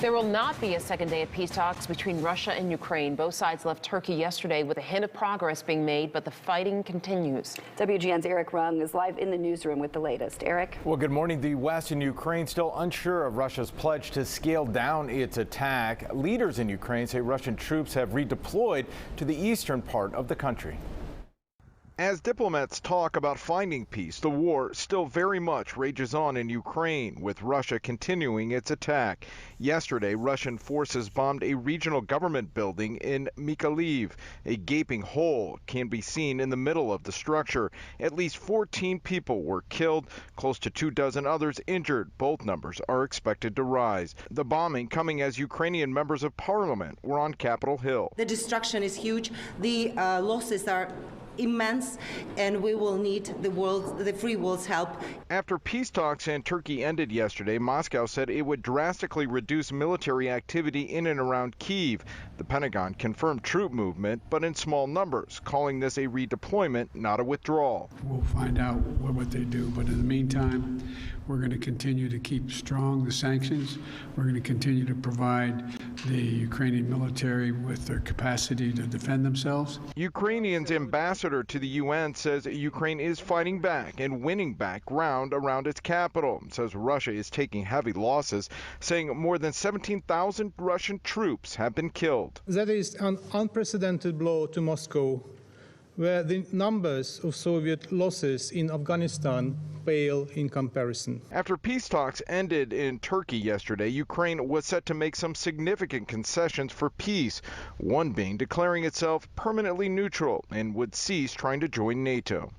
There will not be a second day of peace talks between Russia and Ukraine. Both sides left Turkey yesterday with a hint of progress being made, but the fighting continues. WGN's Eric Rung is live in the newsroom with the latest. Eric? Well, good morning. The West and Ukraine still unsure of Russia's pledge to scale down its attack. Leaders in Ukraine say Russian troops have redeployed to the eastern part of the country. As diplomats talk about finding peace, the war still very much rages on in Ukraine, with Russia continuing its attack. Yesterday, Russian forces bombed a regional government building in Mykolaiv. A gaping hole can be seen in the middle of the structure. At least 14 people were killed, close to 24 others injured. Both numbers are expected to rise. The bombing coming as Ukrainian members of parliament were on Capitol Hill. The destruction is huge. The losses are immense, and we will need the free world's help. After peace talks in Turkey ended yesterday, Moscow said it would drastically reduce military activity in and around Kyiv. The Pentagon confirmed troop movement, but in small numbers, calling this a redeployment, not a withdrawal. We'll find out what they do, but in the meantime, we're going to continue to keep strong the sanctions. We're going to continue to provide the Ukrainian military with their capacity to defend themselves. Ukrainian's ambassador to the UN says Ukraine is fighting back and winning back ground around its capital. Says Russia is taking heavy losses, saying more than 17,000 Russian troops have been killed. That is an unprecedented blow to Moscow, where the numbers of Soviet losses in Afghanistan pale in comparison. After peace talks ended in Turkey yesterday, Ukraine was set to make some significant concessions for peace, one being declaring itself permanently neutral and would cease trying to join NATO.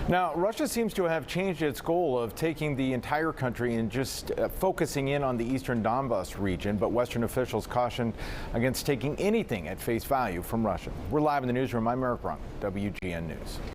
Now, Russia seems to have changed its goal of taking the entire country and just focusing in on the eastern Donbas region, but Western officials cautioned against taking anything at face value from Russia. We're live in the newsroom. I'm Eric Rung, WGN News.